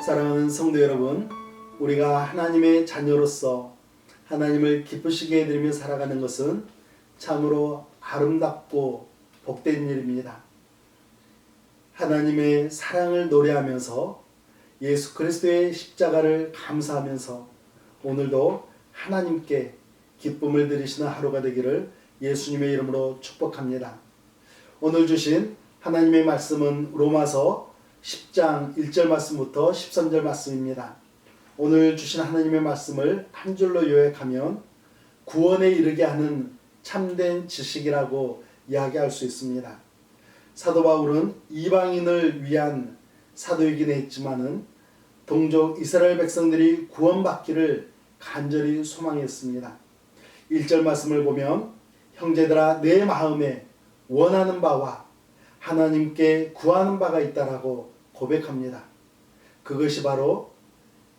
사랑하는 성도 여러분, 우리가 하나님의 자녀로서 하나님을 기쁘시게 해드리며 살아가는 것은 참으로 아름답고 복된 일입니다. 하나님의 사랑을 노래하면서 예수 그리스도의 십자가를 감사하면서 오늘도 하나님께 기쁨을 드리시는 하루가 되기를 예수님의 이름으로 축복합니다. 오늘 주신 하나님의 말씀은 로마서 10장 1절 말씀부터 13절 말씀입니다. 오늘 주신 하나님의 말씀을 한 줄로 요약하면 구원에 이르게 하는 참된 지식이라고 이야기할 수 있습니다. 사도 바울은 이방인을 위한 사도이긴 했지만은 동족 이스라엘 백성들이 구원받기를 간절히 소망했습니다. 1절 말씀을 보면 형제들아 내 마음에 원하는 바와 하나님께 구하는 바가 있다라고 고백합니다. 그것이 바로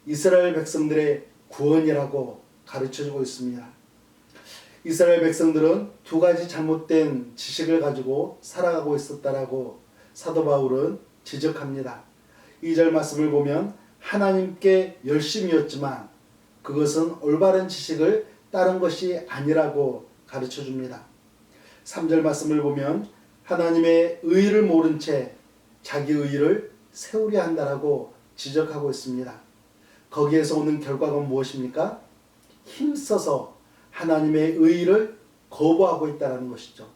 이스라엘 백성들의 구원이라고 가르쳐주고 있습니다. 이스라엘 백성들은 두 가지 잘못된 지식을 가지고 살아가고 있었다라고 사도 바울은 지적합니다. 2절 말씀을 보면 하나님께 열심이었지만 그것은 올바른 지식을 따른 것이 아니라고 가르쳐줍니다. 3절 말씀을 보면 하나님의 의를 모른 채 자기 의를 세우려 한다라고 지적하고 있습니다. 거기에서 오는 결과가 무엇입니까? 힘써서 하나님의 의를 거부하고 있다는 것이죠.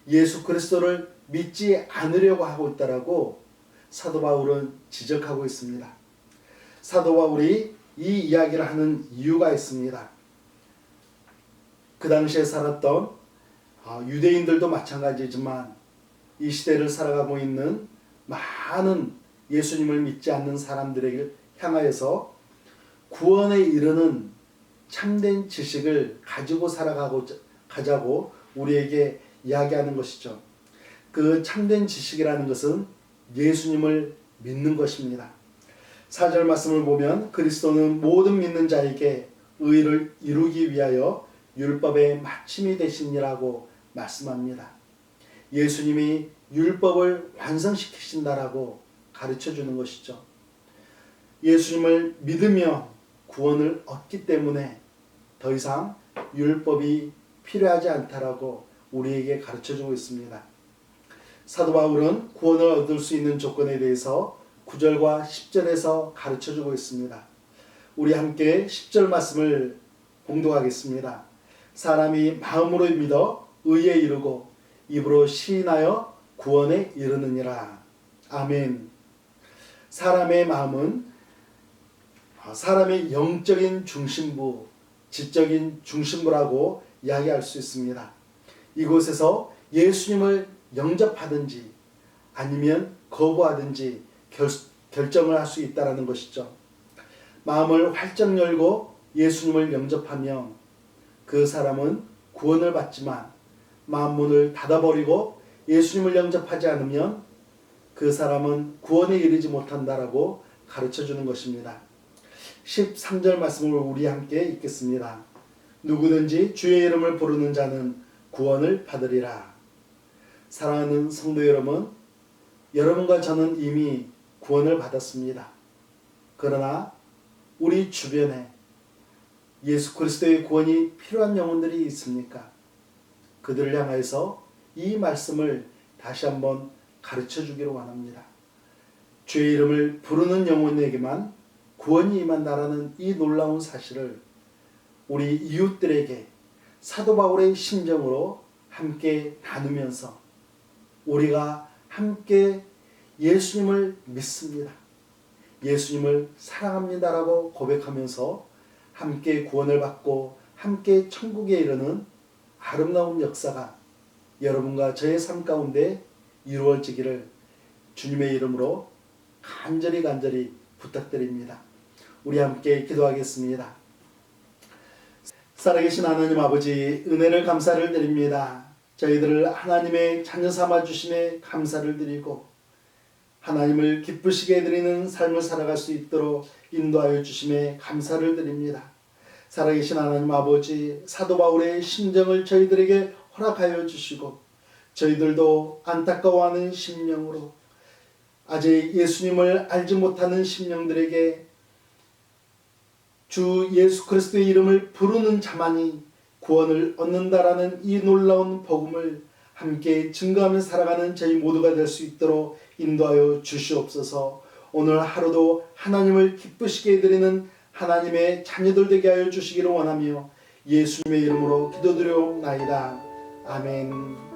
예수 그리스도를 믿지 않으려고 하고 있다라고 사도 바울은 지적하고 있습니다. 사도 바울이 이 이야기를 하는 이유가 있습니다. 그 당시에 살았던 유대인들도 마찬가지지만 이 시대를 살아가고 있는 많은 예수님을 믿지 않는 사람들에게 향하여서 구원에 이르는 참된 지식을 가지고 가자고 우리에게 이야기하는 것이죠. 그 참된 지식이라는 것은 예수님을 믿는 것입니다. 4절 말씀을 보면 그리스도는 모든 믿는 자에게 의를 이루기 위하여 율법의 마침이 되시니라고 말씀합니다. 예수님이 율법을 완성시키신다라고 가르쳐주는 것이죠. 예수님을 믿으며 구원을 얻기 때문에 더 이상 율법이 필요하지 않다라고 우리에게 가르쳐주고 있습니다. 사도 바울은 구원을 얻을 수 있는 조건에 대해서 9절과 10절에서 가르쳐주고 있습니다. 우리 함께 10절 말씀을 봉독하겠습니다. 사람이 마음으로 믿어 의에 이르고 입으로 시인하여 구원에 이르느니라. 아멘. 사람의 마음은 사람의 영적인 중심부, 지적인 중심부라고 이야기할 수 있습니다. 이곳에서 예수님을 영접하든지 아니면 거부하든지 결정을 할 수 있다는 것이죠. 마음을 활짝 열고 예수님을 영접하면 그 사람은 구원을 받지만 마음문을 닫아버리고 예수님을 영접하지 않으면 그 사람은 구원에 이르지 못한다라고 가르쳐주는 것입니다. 13절 말씀을 우리 함께 읽겠습니다. 누구든지 주의 이름을 부르는 자는 구원을 받으리라. 사랑하는 성도 여러분, 여러분과 저는 이미 구원을 받았습니다. 그러나 우리 주변에 예수 그리스도의 구원이 필요한 영혼들이 있습니까? 그들을 향해서 이 말씀을 다시 한번 가르쳐 주기를 원합니다. 주의 이름을 부르는 영혼에게만 구원이 임한다라는 이 놀라운 사실을 우리 이웃들에게 사도 바울의 심정으로 함께 나누면서 우리가 함께 예수님을 믿습니다. 예수님을 사랑합니다라고 고백하면서 함께 구원을 받고 함께 천국에 이르는 아름다운 역사가 여러분과 저의 삶 가운데 이루어지기를 주님의 이름으로 간절히 부탁드립니다. 우리 함께 기도하겠습니다. 살아계신 하나님 아버지, 은혜를 감사를 드립니다. 저희들을 하나님의 자녀 삼아 주심에 감사를 드리고 하나님을 기쁘시게 해드리는 삶을 살아갈 수 있도록 인도하여 주심에 감사를 드립니다. 살아계신 하나님 아버지, 사도 바울의 심정을 저희들에게 허락하여 주시고 저희들도 안타까워하는 심령으로 아직 예수님을 알지 못하는 심령들에게 주 예수 그리스도의 이름을 부르는 자만이 구원을 얻는다라는 이 놀라운 복음을 함께 증거하며 살아가는 저희 모두가 될 수 있도록 인도하여 주시옵소서. 오늘 하루도 하나님을 기쁘시게 해드리는 하나님의 자녀들 되게 하여 주시기를 원하며 예수님의 이름으로 기도드려옵나이다. 아멘.